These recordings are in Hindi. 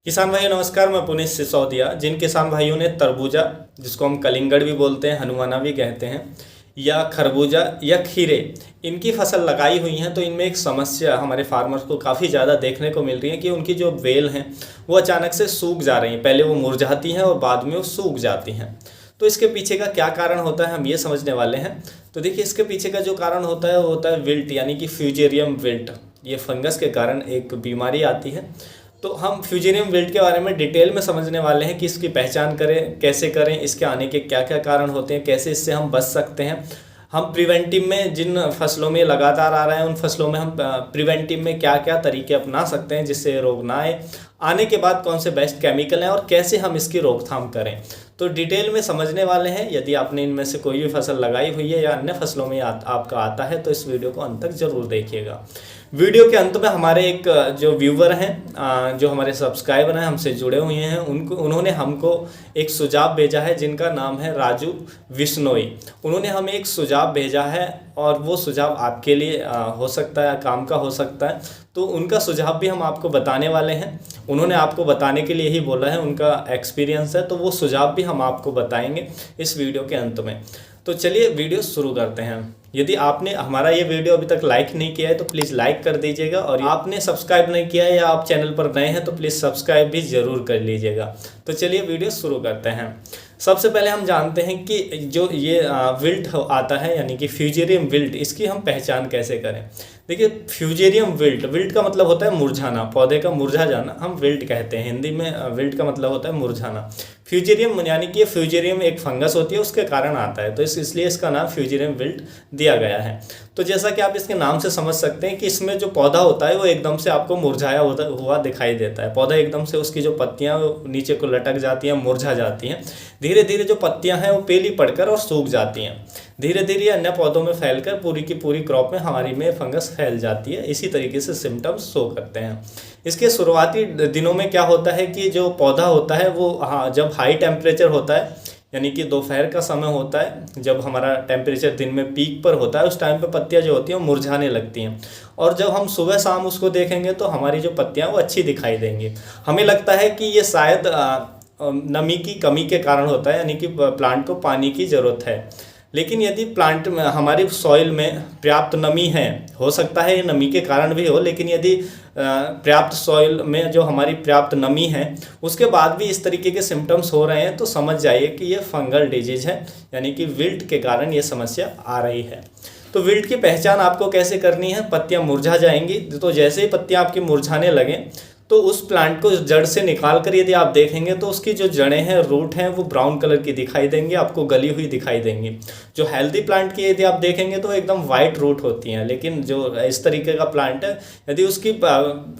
किसान भाइयों नमस्कार। मैं पुनीत सिसोदिया। जिन किसान भाइयों ने तरबूजा, जिसको हम कलिंगड़ भी बोलते हैं, हनुमाना भी कहते हैं, या खरबूजा या खीरे, इनकी फसल लगाई हुई हैं, तो इनमें एक समस्या हमारे फार्मर्स को काफ़ी ज़्यादा देखने को मिल रही है कि उनकी जो बेल हैं वो अचानक से सूख जा रही हैं। पहले वो मुरझाती हैं और बाद में वो सूख जाती हैं। तो इसके पीछे का क्या कारण होता है हम ये समझने वाले हैं। तो देखिए, इसके पीछे का जो कारण होता है वो होता है विल्ट, यानी कि फ्यूजेरियम विल्ट। ये फंगस के कारण एक बीमारी आती है। तो हम फ्यूजेरियम विल्ट के बारे में डिटेल में समझने वाले हैं कि इसकी पहचान करें, कैसे करें, इसके आने के क्या क्या कारण होते हैं, कैसे इससे हम बच सकते हैं। हम प्रिवेंटिव में जिन फसलों में लगातार आ रहा है उन फसलों में हम प्रिवेंटिव में क्या क्या तरीके अपना सकते हैं जिससे ये रोग ना आए, आने के बाद कौन से बेस्ट केमिकल हैं और कैसे हम इसकी रोकथाम करें, तो डिटेल में समझने वाले हैं। यदि आपने इनमें से कोई भी फसल लगाई हुई है या अन्य फसलों में आपका आता है तो इस वीडियो को अंत तक जरूर देखिएगा। वीडियो के अंत में हमारे एक जो व्यूवर हैं, जो हमारे सब्सक्राइबर हैं, हमसे जुड़े हुए हैं, उन्होंने हमको एक सुझाव भेजा है जिनका नाम है राजू विश्नोई। उन्होंने हमें एक सुझाव भेजा है और वो सुझाव आपके लिए हो सकता है, काम का हो सकता है। तो उनका सुझाव भी हम आपको बताने वाले हैं। उन्होंने आपको बताने के लिए ही बोला है, उनका एक्सपीरियंस है, तो वो सुझाव भी हम आपको बताएंगे इस वीडियो के अंत में। तो चलिए वीडियो शुरू करते हैं। यदि आपने हमारा ये वीडियो अभी तक लाइक नहीं किया है तो प्लीज़ लाइक कर दीजिएगा, और आपने सब्सक्राइब नहीं किया है या आप चैनल पर नए हैं तो प्लीज़ सब्सक्राइब भी ज़रूर कर लीजिएगा। तो चलिए वीडियो शुरू करते हैं। सबसे पहले हम जानते हैं कि जो ये विल्ट आता है, यानी कि फ्यूजेरियम विल्ट, इसकी हम पहचान कैसे करें। देखिए, फ्यूजेरियम विल्ट, विल्ट का मतलब होता है मुरझाना, पौधे का मुरझा जाना हम विल्ट कहते हैं। हिंदी में विल्ट का मतलब होता है मुरझाना। फ्यूजेरियम यानी कि फ्यूजेरियम एक फंगस होती है, उसके कारण आता है, तो इसलिए इसका नाम फ्यूजेरियम विल्ट दिया गया है। तो जैसा कि आप इसके नाम से समझ सकते हैं कि इसमें जो पौधा होता है वो एकदम से आपको मुरझाया हुआ दिखाई देता है। पौधा एकदम से, उसकी जो पत्तियां नीचे को लटक जाती हैं, मुरझा जाती हैं। धीरे धीरे जो पत्तियां हैं वो पीली पड़कर और सूख जाती हैं। धीरे धीरे अन्य पौधों में फैलकर पूरी की पूरी क्रॉप में हमारी में फंगस फैल जाती है। इसी तरीके से सिम्टम्स शो करते हैं। इसके शुरुआती दिनों में क्या होता है कि जो पौधा होता है वो जब हाई टेम्परेचर होता है, यानी कि दोपहर का समय होता है, जब हमारा टेम्परेचर दिन में पीक पर होता है, उस टाइम पे पत्तियां जो होती हैं वो मुरझाने लगती हैं। और जब हम सुबह शाम उसको देखेंगे तो हमारी जो पत्तियां वो अच्छी दिखाई देंगी। हमें लगता है कि ये शायद नमी की कमी के कारण होता है, यानी कि प्लांट को पानी की ज़रूरत है। लेकिन यदि प्लांट में, हमारी सॉइल में पर्याप्त नमी है, हो सकता है ये नमी के कारण भी हो, लेकिन यदि पर्याप्त सॉइल में जो हमारी पर्याप्त नमी है उसके बाद भी इस तरीके के सिम्टम्स हो रहे हैं तो समझ जाइए कि ये फंगल डिजीज है, यानी कि विल्ट के कारण ये समस्या आ रही है। तो विल्ट की पहचान आपको कैसे करनी है। पत्तियां मुरझा जाएंगी, तो जैसे ही पत्तियां आपकी मुरझाने लगें तो उस प्लांट को जड़ से निकाल कर यदि आप देखेंगे तो उसकी जो जड़ें हैं, रूट हैं, वो ब्राउन कलर की दिखाई देंगी, आपको गली हुई दिखाई देंगी। जो हेल्दी प्लांट की यदि आप देखेंगे तो एकदम वाइट रूट होती हैं, लेकिन जो इस तरीके का प्लांट है यदि उसकी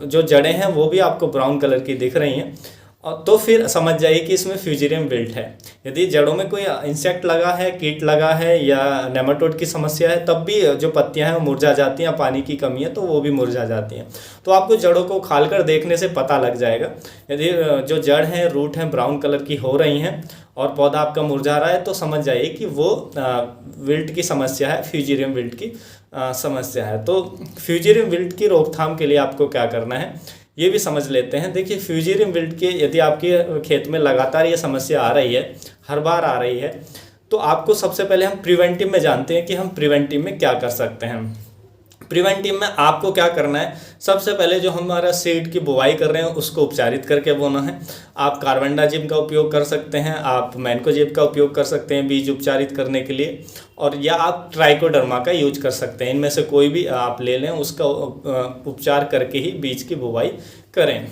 जो जड़ें हैं वो भी आपको ब्राउन कलर की दिख रही हैं, तो फिर समझ जाइए कि इसमें फ्यूजेरियम विल्ट है। यदि जड़ों में कोई इंसेक्ट लगा है, कीट लगा है या नेमाटोड की समस्या है, तब भी जो पत्तियां हैं वो मुरझा जाती हैं। पानी की कमी है तो वो भी मुरझा जाती हैं। तो आपको जड़ों को खाल कर देखने से पता लग जाएगा। यदि जो जड़ हैं, रूट हैं, ब्राउन कलर की हो रही हैं और पौधा आपका मुरझा रहा है तो समझ जाइए कि वो विल्ट की समस्या है, फ्यूजेरियम विल्ट की समस्या है। तो फ्यूजेरियम विल्ट की रोकथाम के लिए आपको क्या करना है ये भी समझ लेते हैं। देखिए, फ्यूजेरियम विल्ट के यदि आपके खेत में लगातार ये समस्या आ रही है, हर बार आ रही है, तो आपको सबसे पहले हम प्रिवेंटिव में जानते हैं कि हम प्रिवेंटिव में क्या कर सकते हैं। प्रिवेंटिव में आपको क्या करना है, सबसे पहले जो हमारा सीड की बुवाई कर रहे हैं उसको उपचारित करके बोना है। आप कार्बेंडाजिम का उपयोग कर सकते हैं, आप मैनकोजेब का उपयोग कर सकते हैं बीज उपचारित करने के लिए, और या आप ट्राइकोडर्मा का यूज कर सकते हैं। इनमें से कोई भी आप ले लें, उसका उपचार करके ही बीज की बुवाई करें,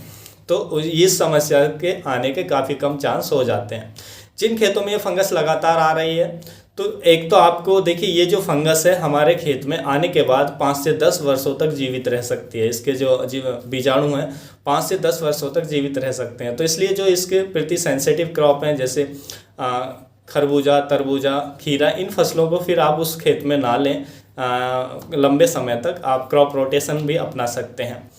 तो इस समस्या के आने के काफ़ी कम चांस हो जाते हैं। जिन खेतों में ये फंगस लगातार आ रही है, तो एक तो आपको देखिए, ये जो फंगस है हमारे खेत में आने के बाद 5 से 10 वर्षों तक जीवित रह सकती है। इसके जो बीजाणु हैं 5 से 10 वर्षों तक जीवित रह सकते हैं। तो इसलिए जो इसके प्रति सेंसिटिव क्रॉप हैं, जैसे खरबूजा, तरबूजा, खीरा, इन फसलों को फिर आप उस खेत में ना लें। लंबे समय तक आप क्रॉप रोटेशन भी अपना सकते हैं।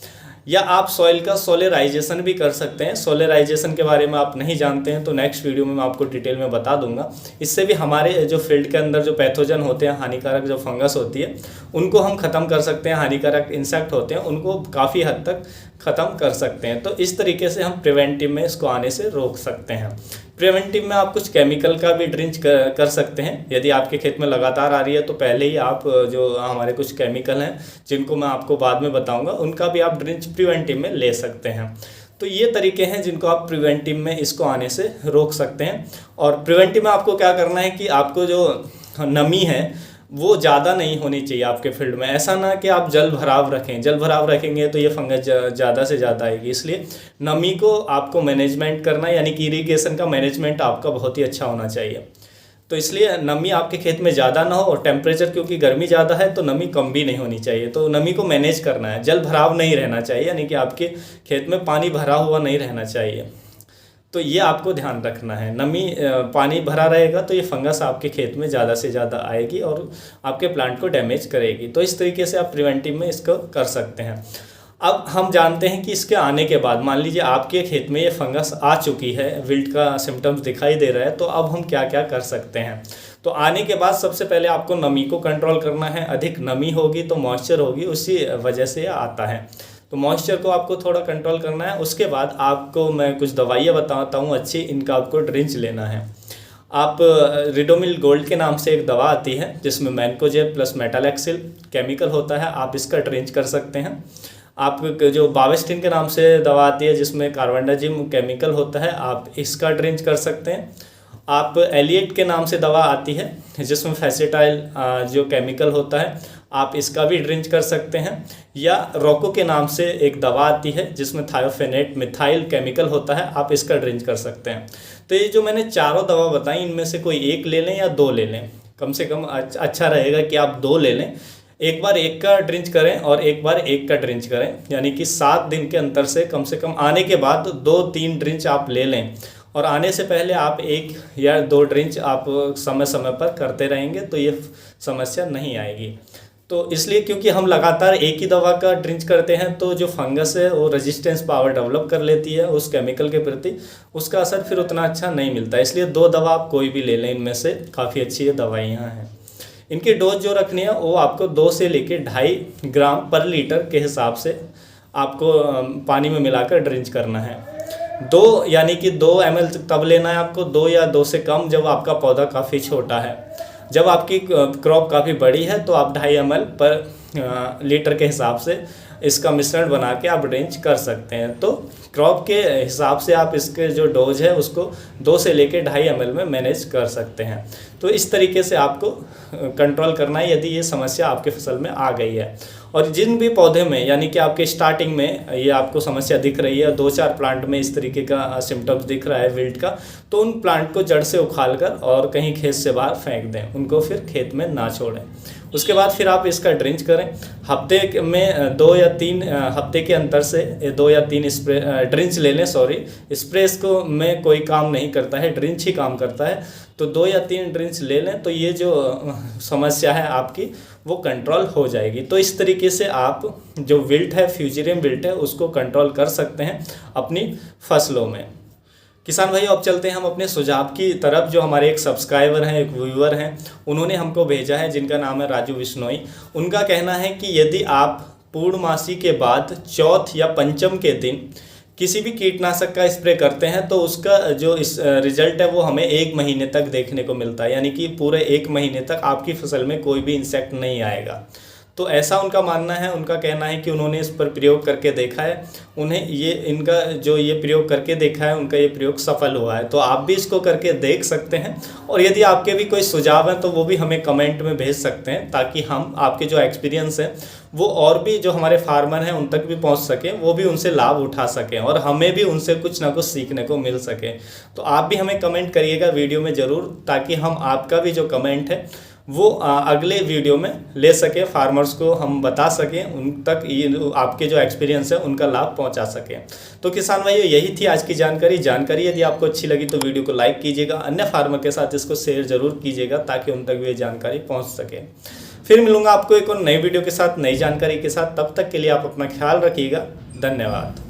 या आप सॉइल का सोलराइजेशन भी कर सकते हैं। सोलराइजेशन के बारे में आप नहीं जानते हैं तो नेक्स्ट वीडियो में मैं आपको डिटेल में बता दूंगा। इससे भी हमारे जो फील्ड के अंदर जो पैथोजन होते हैं, हानिकारक जो फंगस होती है, उनको हम ख़त्म कर सकते हैं। हानिकारक इंसेक्ट होते हैं उनको काफ़ी हद तक ख़त्म कर सकते हैं। तो इस तरीके से हम प्रिवेंटिव में इसको आने से रोक सकते हैं। प्रिवेंटिव में आप कुछ केमिकल का भी ड्रिंच कर सकते हैं। यदि आपके खेत में लगातार आ रही है तो पहले ही आप जो हमारे कुछ केमिकल हैं जिनको मैं आपको बाद में बताऊंगा, उनका भी आप ड्रिंच प्रिवेंटिव में ले सकते हैं। तो ये तरीके हैं जिनको आप प्रिवेंटिव में इसको आने से रोक सकते हैं। और प्रिवेंटिव में आपको क्या करना है कि आपको जो नमी है वो ज़्यादा नहीं होनी चाहिए आपके फील्ड में। ऐसा ना कि आप जल भराव रखें, जल भराव रखेंगे तो ये फंगस ज़्यादा से ज़्यादा आएगी। इसलिए नमी को आपको मैनेजमेंट करना, यानी कि इरिगेशन का मैनेजमेंट आपका बहुत ही अच्छा होना चाहिए। तो इसलिए नमी आपके खेत में ज़्यादा ना हो, और टेम्परेचर क्योंकि गर्मी ज़्यादा है तो नमी कम भी नहीं होनी चाहिए। तो नमी को मैनेज करना है, जल भराव नहीं रहना चाहिए, यानी कि आपके खेत में पानी भरा हुआ नहीं रहना चाहिए। तो ये आपको ध्यान रखना है। नमी पानी भरा रहेगा तो ये फंगस आपके खेत में ज़्यादा से ज़्यादा आएगी और आपके प्लांट को डैमेज करेगी। तो इस तरीके से आप प्रिवेंटिव में इसको कर सकते हैं। अब हम जानते हैं कि इसके आने के बाद मान लीजिए आपके खेत में ये फंगस आ चुकी है, विल्ट का सिम्टम्स दिखाई दे रहा है, तो अब हम क्या क्या कर सकते हैं। तो आने के बाद सबसे पहले आपको नमी को कंट्रोल करना है। अधिक नमी होगी तो मॉइस्चर होगी, उसी वजह से आता है। तो मॉइस्चर को आपको थोड़ा कंट्रोल करना है। उसके बाद आपको मैं कुछ दवाइयाँ बताता हूँ अच्छी, इनका आपको ड्रिंच लेना है। आप रिडोमिल गोल्ड के नाम से एक दवा आती है जिसमें मैनकोजेब प्लस मेटालेक्सिल केमिकल होता है, आप इसका ड्रिंच कर सकते हैं। आप जो बावेस्टिन के नाम से दवा आती है जिसमें कार्बेंडाजिम केमिकल होता है, आप इसका ड्रिंच कर सकते हैं। आप एलिएट के नाम से दवा आती है जिसमें फैसेटाइल जो केमिकल होता है, आप इसका भी ड्रिंच कर सकते हैं। या रोको के नाम से एक दवा आती है जिसमें थायोफेनेट मिथाइल केमिकल होता है, आप इसका ड्रिंच कर सकते हैं। तो ये जो मैंने चारों दवा बताई इनमें से कोई एक ले लें या दो ले लें, कम से कम अच्छा रहेगा कि आप दो ले लें। एक बार एक का ड्रिंच करें और एक बार एक का ड्रिंच करें, यानी कि 7 दिन के अंतर से कम आने के बाद 2-3 ड्रिंच आप ले लें। और आने से पहले आप 1 या 2 ड्रिंच आप समय समय पर करते रहेंगे तो ये समस्या नहीं आएगी। तो इसलिए क्योंकि हम लगातार एक ही दवा का ड्रिंच करते हैं तो जो फंगस है वो रेजिस्टेंस पावर डेवलप कर लेती है उस केमिकल के प्रति, उसका असर फिर उतना अच्छा नहीं मिलता। इसलिए 2 दवा आप कोई भी ले लें, इनमें से काफ़ी अच्छी ये दवाइयाँ हैं। इनकी डोज जो रखनी है वो आपको 2 से लेकर 2.5 ग्राम पर लीटर के हिसाब से आपको पानी में मिलाकर ड्रिंच करना है। 2 यानी कि 2 ml तब लेना है आपको, 2 या 2 से कम जब आपका पौधा काफ़ी छोटा है। जब आपकी क्रॉप काफ़ी बड़ी है तो आप 2.5 ml पर लीटर के हिसाब से इसका मिश्रण बना के आप ड्रिंच कर सकते हैं। तो क्रॉप के हिसाब से आप इसके जो डोज है उसको 2 से लेकर 2.5 ml में मैनेज कर सकते हैं। तो इस तरीके से आपको कंट्रोल करना है यदि ये समस्या आपके फसल में आ गई है। और जिन भी पौधे में यानी कि आपके स्टार्टिंग में ये आपको समस्या दिख रही है, 2-4 प्लांट में इस तरीके का सिम्टम्स दिख रहा है विल्ट का, तो उन प्लांट को जड़ से उखाड़ कर और कहीं खेत से बाहर फेंक दें, उनको फिर खेत में ना छोड़ें। उसके बाद फिर आप इसका ड्रिंच करें। हफ्ते में 2 या 3 हफ्ते के अंतर से 2 या 3 स्प्रे ड्रिंच ले लें। स्प्रे इसको में कोई काम नहीं करता है, ड्रिंच ही काम करता है। तो 2 या 3 ड्रिंच ले लें तो ये जो समस्या है आपकी वो कंट्रोल हो जाएगी। तो इस तरीके से आप जो विल्ट है, फ्यूजेरियम विल्ट है, उसको कंट्रोल कर सकते हैं अपनी फसलों में। किसान भाई अब चलते हैं हम अपने सुझाव की तरफ। जो हमारे एक सब्सक्राइबर हैं, एक व्यूअर हैं, उन्होंने हमको भेजा है जिनका नाम है राजू बिश्नोई। उनका कहना है कि यदि आप पूर्णमासी के बाद चौथ या पंचम के दिन किसी भी कीटनाशक का स्प्रे करते हैं तो उसका जो इस रिजल्ट है वो हमें 1 महीने तक देखने को मिलता है, यानी कि पूरे 1 महीने तक आपकी फसल में कोई भी इंसेक्ट नहीं आएगा। तो ऐसा उनका मानना है। उनका कहना है कि उन्होंने इस पर प्रयोग करके देखा है, उन्हें ये इनका जो ये प्रयोग करके देखा है उनका ये प्रयोग सफल हुआ है। तो आप भी इसको करके देख सकते हैं। और यदि आपके भी कोई सुझाव हैं तो वो भी हमें कमेंट में भेज सकते हैं, ताकि हम आपके जो एक्सपीरियंस है वो और भी जो हमारे फार्मर हैं उन तक भी पहुंच सकें, वो भी उनसे लाभ उठा सकें और हमें भी उनसे कुछ ना कुछ सीखने को मिल सके। तो आप भी हमें कमेंट करिएगा वीडियो में ज़रूर, ताकि हम आपका भी जो कमेंट है वो अगले वीडियो में ले सके, फार्मर्स को हम बता सकें, उन तक ये आपके जो एक्सपीरियंस है उनका लाभ पहुंचा सकें। तो किसान भाइयों यही थी आज की जानकारी। यदि आपको अच्छी लगी तो वीडियो को लाइक कीजिएगा, अन्य फार्मर के साथ इसको शेयर जरूर कीजिएगा ताकि उन तक भी ये जानकारी पहुँच सके। फिर मिलूंगा आपको एक और नई वीडियो के साथ, नई जानकारी के साथ। तब तक के लिए आप अपना ख्याल रखिएगा। धन्यवाद।